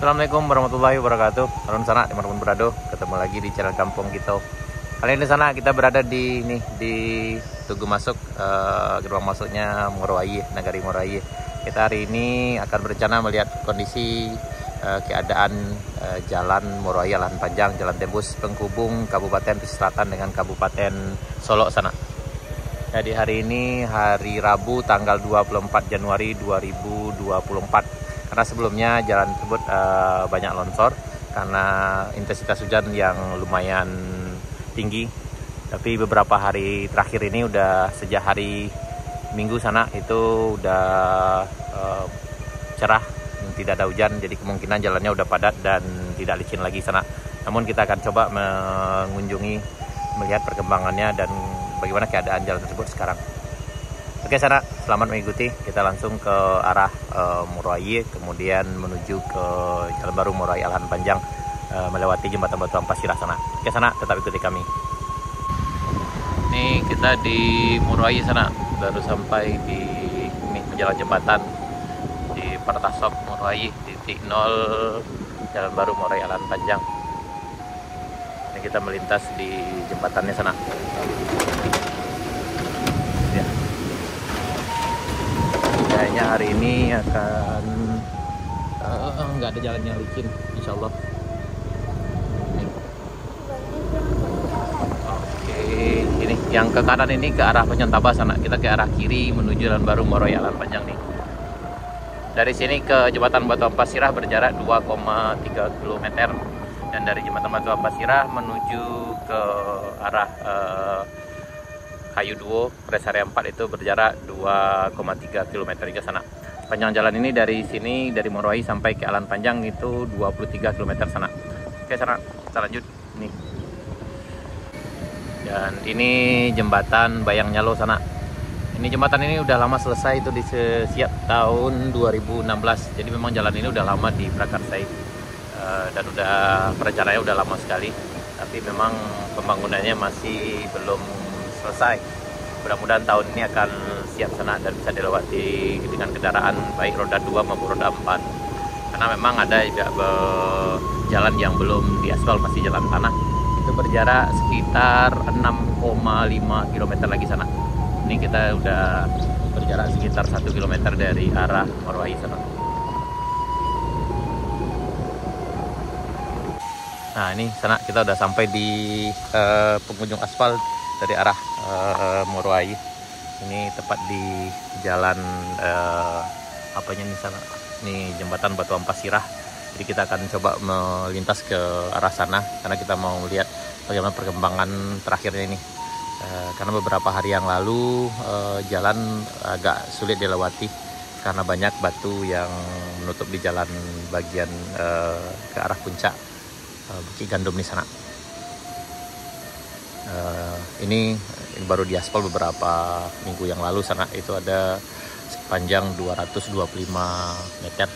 Assalamualaikum warahmatullahi wabarakatuh. Harun sana dimanapun berada, ketemu lagi di channel Kampung kita. Kali ini sana kita berada di Tugu masuk gerbang masuknya Moroaie, Nagari Moroaie. Kita hari ini akan berencana melihat kondisi keadaan jalan Moroaie Lahan Panjang, jalan tembus penghubung Kabupaten Pesisir Selatan dengan Kabupaten Solok sana. Jadi hari ini hari Rabu tanggal 24 Januari 2024. Karena sebelumnya jalan tersebut banyak longsor karena intensitas hujan yang lumayan tinggi. Tapi beberapa hari terakhir ini udah sejak hari Minggu sana itu udah cerah, tidak ada hujan. Jadi kemungkinan jalannya udah padat dan tidak licin lagi sana. Namun kita akan coba mengunjungi, melihat perkembangannya dan bagaimana keadaan jalan tersebut sekarang. Oke sana, selamat mengikuti. Kita langsung ke arah Moroaie, kemudian menuju ke Jalan Baru Moroaie Lahan Panjang, melewati jembatan Batu Ampas Sirah sana. Oke sana, tetap ikuti kami. Ini kita di Moroaie sana, baru sampai di jalan jembatan di Partasok Moroaie, titik 0 Jalan Baru Moroaie Lahan Panjang. Ini kita melintas di jembatannya sana. Kayaknya hari ini akan nggak ada jalan yang licin, insya Allah. Oke, ini yang ke kanan ini ke arah Penyantaba sana. Kita ke arah kiri menuju Jalan Baru Moroaie Lahan Panjang nih. Dari sini ke jembatan Batu Ampas Sirah berjarak 2,3 km dan dari jembatan Batu Ampas Sirah menuju ke arah Kayu Duo, Res Area 4 itu berjarak 2,3 km ke sana. Panjang jalan ini dari sini, dari Moroaie sampai ke Lahan Panjang itu 23 km sana. Oke sana, kita lanjut nih. Dan ini jembatan Bayang Nyalo sana. Ini jembatan ini udah lama selesai, itu siap tahun 2016. Jadi memang jalan ini udah lama diprakarsai dan udah perencanaannya udah lama sekali. Tapi memang pembangunannya masih belum selesai. Mudah-mudahan tahun ini akan siap sana dan bisa dilewati dengan kendaraan baik roda 2 maupun roda 4. Karena memang ada juga jalan yang belum diaspal, masih jalan tanah. Itu berjarak sekitar 6,5 km lagi sana. Ini kita udah berjarak sekitar 1 km dari arah Moroaie sana. Nah ini sana kita udah sampai di penghujung aspal dari arah Moroaie. Ini tepat di jalan apanya nih sana? Ini jembatan Batu Ampas Sirah. Jadi kita akan coba melintas ke arah sana karena kita mau melihat bagaimana perkembangan terakhirnya ini. Karena beberapa hari yang lalu jalan agak sulit dilewati karena banyak batu yang menutup di jalan bagian ke arah puncak Bukit Gandum di sana. Ini baru diaspal beberapa minggu yang lalu sana, itu ada sepanjang 225 meter.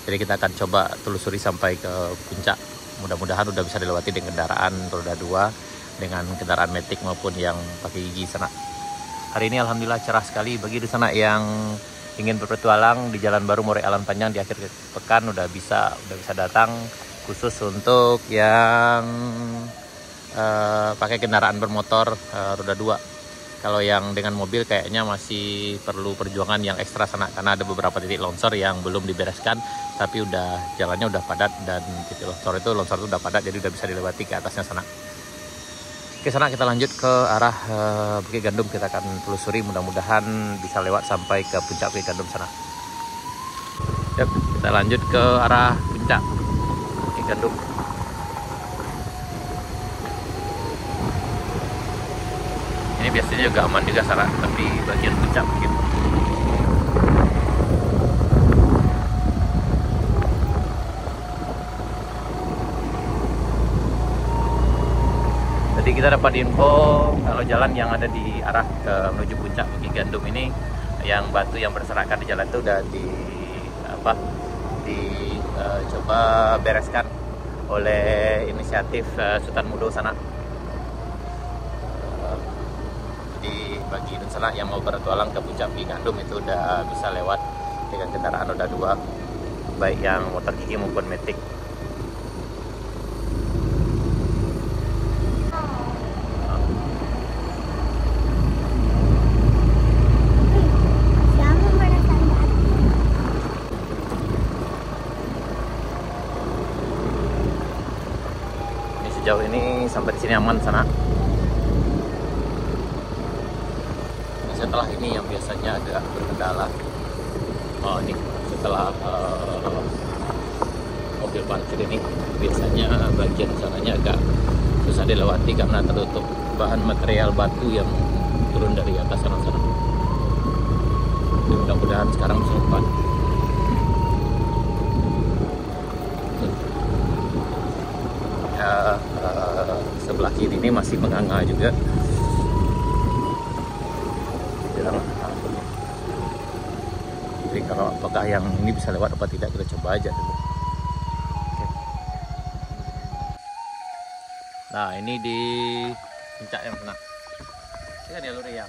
Jadi kita akan coba telusuri sampai ke puncak. Mudah-mudahan udah bisa dilewati dengan kendaraan roda 2, dengan kendaraan metik maupun yang pakai gigi sana. Hari ini alhamdulillah cerah sekali. Bagi di sana yang ingin berpetualang di Jalan Baru Moroaie Lahan Panjang di akhir pekan udah bisa datang, khusus untuk yang pakai kendaraan bermotor roda 2. Kalau yang dengan mobil kayaknya masih perlu perjuangan yang ekstra sana karena ada beberapa titik longsor yang belum dibereskan, tapi jalannya udah padat dan titik longsor itu udah padat, jadi udah bisa dilewati ke atasnya sana. Oke sana kita lanjut ke arah Bukit Gandum, kita akan telusuri, mudah-mudahan bisa lewat sampai ke puncak Bukit Gandum sana. Yuk, kita lanjut ke arah puncak Bukit Gandum. Ini biasanya juga aman juga sana, tapi bagian puncak begitu. Jadi kita dapat info kalau jalan yang ada di arah menuju puncak Bukit Gandum ini, yang batu yang berserakan di jalan itu udah coba bereskan oleh inisiatif Sultan Mudo sana. Bagi sana yang mau bertualang ke puncak Bukit Gandum itu udah bisa lewat dengan kendaraan roda 2. baik yang motor gigi maupun matic. Sejauh ini sampai di sini aman sana. Nah, setelah ini yang biasanya agak berkendala. Oh ini setelah mobil parkir ini biasanya bagian sananya agak susah dilewati karena tertutup bahan material batu yang turun dari atas sana-sana. Mudah-mudahan sekarang bisa lepas. Sebelah kiri ini masih menganga juga. Jadi kalau apakah yang ini bisa lewat apa tidak, kita coba aja dulu. Oke. Nah ini di puncak yang sana. Ini kan jalur ya.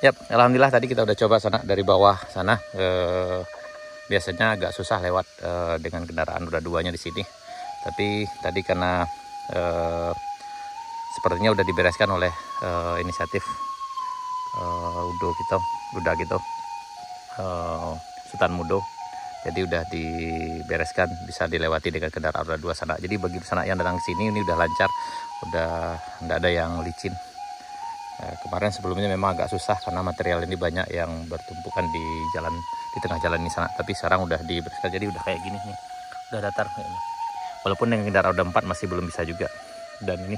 Yap, alhamdulillah tadi kita udah coba sana dari bawah sana. Biasanya agak susah lewat dengan kendaraan roda 2-nya di sini. Tapi tadi karena sepertinya udah dibereskan oleh inisiatif Uda gitu, Sultan Mudo. Jadi udah dibereskan, bisa dilewati dengan kendaraan roda 2 sana. Jadi bagi sana yang datang ke sini ini udah lancar, udah nggak ada yang licin. Kemarin sebelumnya memang agak susah karena material ini banyak yang bertumpukan di tengah jalan ini sana. Tapi sekarang udah dibereskan, jadi udah kayak gini nih, udah datar kayaknya. Walaupun dengan kendaraan roda 4 masih belum bisa juga. Dan ini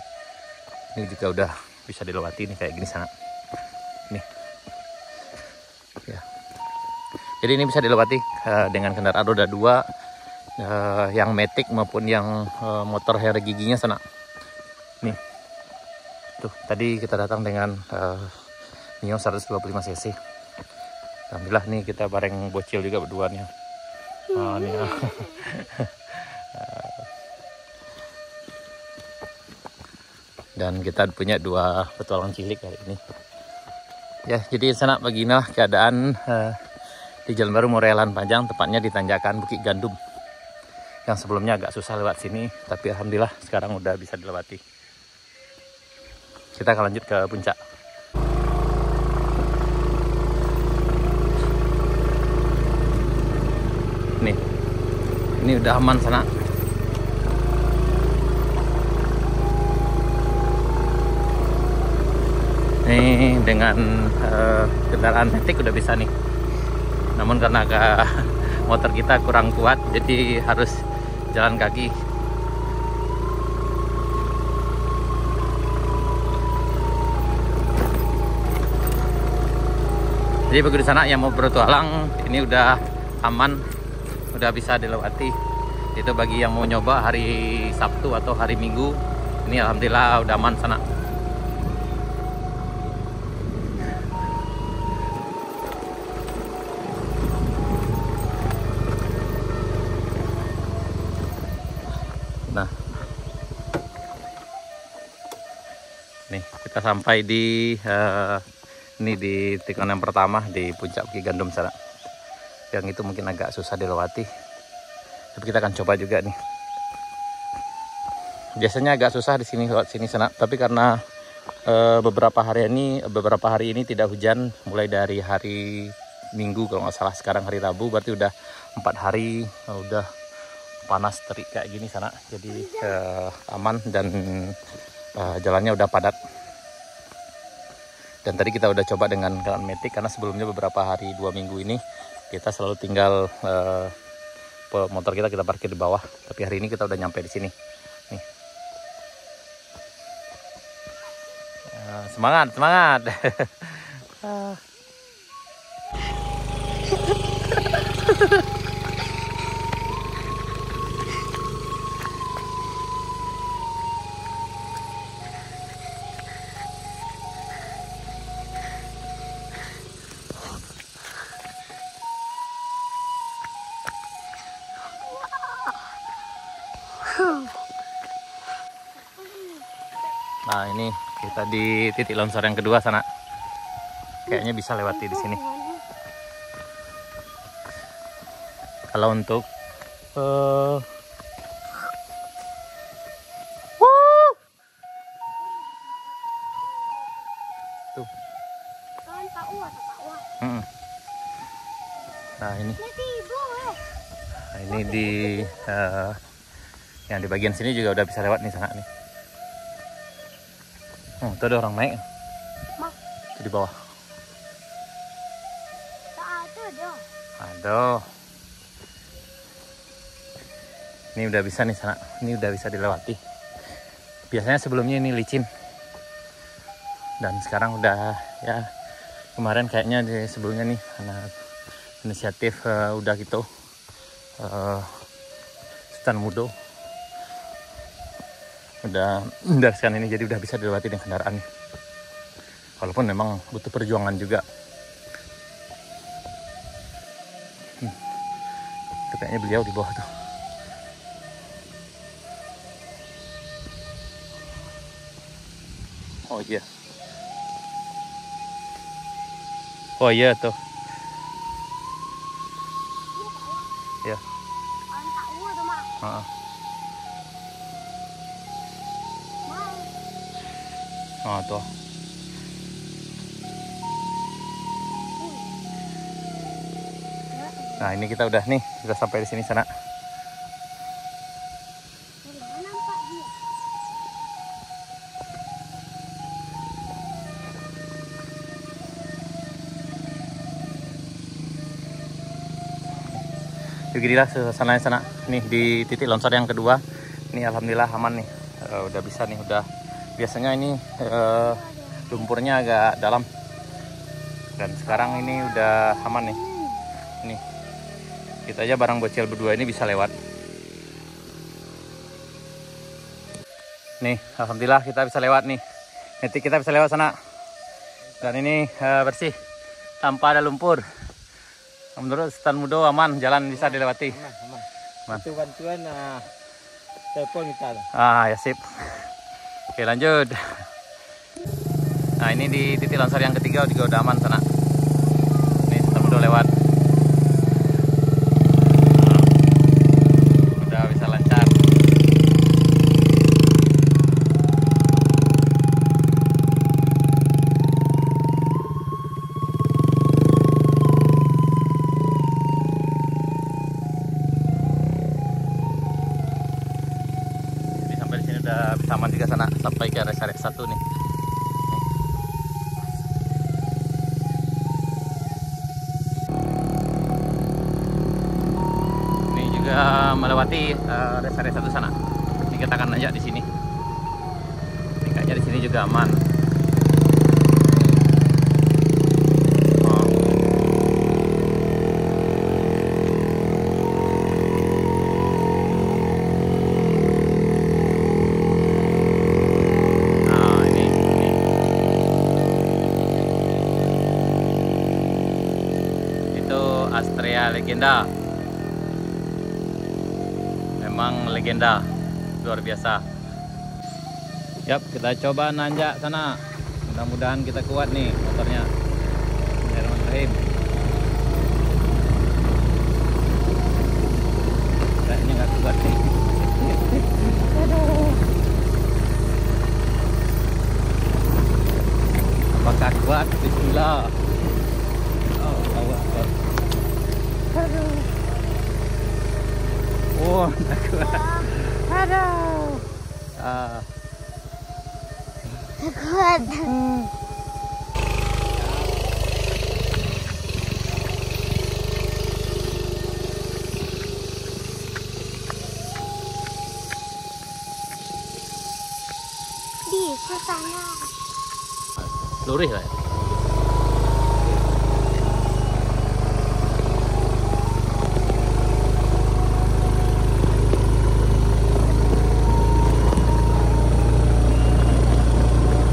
juga udah bisa dilewati nih kayak gini sana. Nih, ya. Jadi ini bisa dilewati dengan kendaraan roda 2 yang matic maupun yang motor hera giginya sana. Nih. Tuh, tadi kita datang dengan Mio 125 cc. Alhamdulillah nih kita bareng bocil juga berduanya. Nih. Dan kita punya 2 petualang cilik hari ini. Ya, jadi sana beginilah keadaan di Jalan Baru Morelan Panjang, tepatnya di tanjakan Bukit Gandum. yang sebelumnya agak susah lewat sini, tapi alhamdulillah sekarang udah bisa dilewati. Kita akan lanjut ke puncak. Nih, ini udah aman sana. Nih dengan kendaraan metik udah bisa nih. Namun karena motor kita kurang kuat, jadi harus jalan kaki. Jadi bagi di sana yang mau bertualang, ini udah aman, udah bisa dilewati. Itu bagi yang mau nyoba hari Sabtu atau hari Minggu, ini alhamdulillah udah aman sana. Nah, nih kita sampai di ini di tikungan yang pertama di puncak Bukit Gandum sana. Yang itu mungkin agak susah dilewati, tapi kita akan coba juga nih. Biasanya agak susah di sini lewat sini sana, tapi karena beberapa hari ini tidak hujan, mulai dari hari Minggu kalau nggak salah, sekarang hari Rabu, berarti udah 4 hari udah panas terik kayak gini sana, jadi aman dan jalannya udah padat. Dan tadi kita udah coba dengan kendaraan metik, karena sebelumnya beberapa hari 2 minggu ini kita selalu tinggal motor kita parkir di bawah, tapi hari ini kita udah nyampe di sini nih. Semangat Nah, ini kita di titik longsor yang kedua sana. Kayaknya bisa lewati di sini. Kalau untuk tuh. Nah, ini. Nah, ini di yang di bagian sini juga udah bisa lewat nih sana nih. Tuh ada orang naik. Itu di bawah. Aduh. Ini udah bisa nih sana. Ini udah bisa dilewati. Biasanya sebelumnya ini licin. Dan sekarang udah ya, kemarin kayaknya sebelumnya nih karena inisiatif udah gitu Stan Mudo udah mendaskan ini, jadi udah bisa dilewati dengan kendaraan nih. Walaupun memang butuh perjuangan juga. Itu kayaknya beliau di bawah tuh. Oh iya. Oh iya tuh. Ya. Oh tuh. Nah, ini kita udah nih, udah sampai di sini sana. Beginilah suasana sana nih di titik longsor yang kedua. Ini alhamdulillah aman nih, udah bisa nih, udah biasanya ini lumpurnya agak dalam, dan sekarang ini udah aman nih. Nih kita aja barang bocil berdua ini bisa lewat nih, alhamdulillah kita bisa lewat nih. Nanti kita bisa lewat sana, dan ini bersih tanpa ada lumpur. Menurut Stan Mudo aman, jalan bisa dilewati. Aman. Itu bantuan telepon kita. Ya sip. Oke, lanjut. Nah, ini di titik longsor yang ketiga juga udah aman sana. Ini Stan Mudo lewat. Udah bisa udah bisa aman juga sana sampai ke rest area 1 nih. Ini juga melewati rest area 1 sana. Ini kita akan nanjak di sini. Ini kayaknya di sini juga aman. Astrea Legenda, memang legenda luar biasa. Yap, kita coba nanjak sana. Mudah-mudahan kita kuat nih motornya. Bismillahirrahmanirrahim. Kayaknya nggak kuat nih. Apakah kuat? Bismillah. Oh, Allah. Aduh. Oh, tak kuat. Aduh. Tak kuat. Bisa sana. Lurih lah. Ya?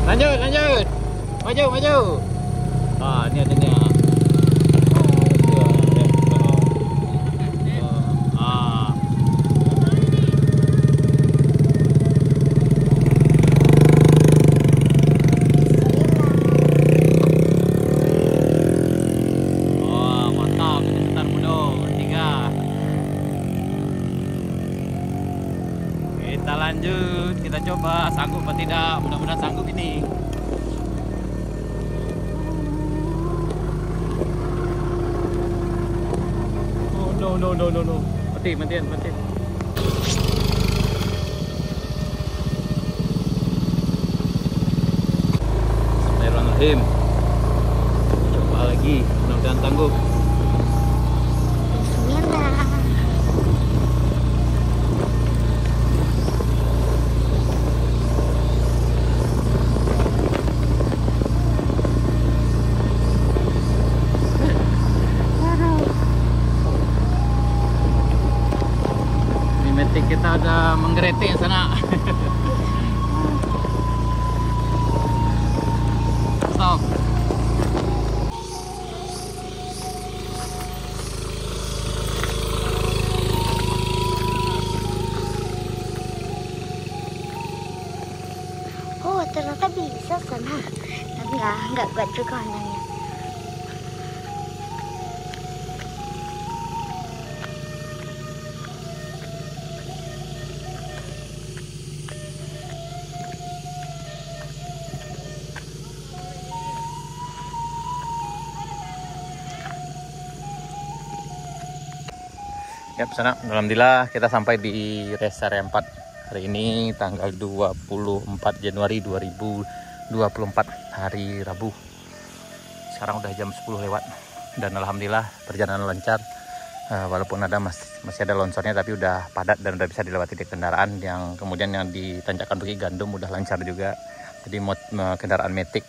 Lanjut, maju. Ini adanya. Mantap, sebentar mudo, 3. Kita lanjut, kita coba sanggup atau tidak, mudah-mudahan sanggup ini. No. Mati. Bismillahirrahmanirrahim. Coba lagi, mudah-mudahan sanggup. Bismillah. Kita ada menggeretik sana. Stop. Oh, ternyata bisa sana. Tapi nggak kuat juga andangnya. Yap, sana. Alhamdulillah kita sampai di rest area 4. Hari ini tanggal 24 Januari 2024, hari Rabu. Sekarang udah jam 10 lewat. Dan alhamdulillah perjalanan lancar. Walaupun ada masih ada longsornya, tapi udah padat dan udah bisa dilewati di kendaraan. Yang kemudian yang di Tanjakan Bukit Gandum udah lancar juga. Jadi kendaraan Matic,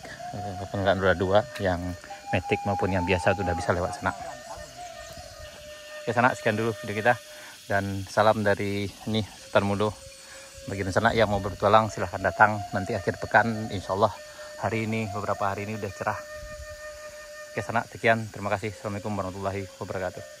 kendaraan roda 2 yang Matic maupun yang biasa udah bisa lewat sana. Oke sana, sekian dulu video kita. Dan salam dari ini Setar Mudo. Bagi sana yang mau bertualang silahkan datang. Nanti akhir pekan insya Allah beberapa hari ini udah cerah. Oke sana, sekian. Terima kasih. Assalamualaikum warahmatullahi wabarakatuh.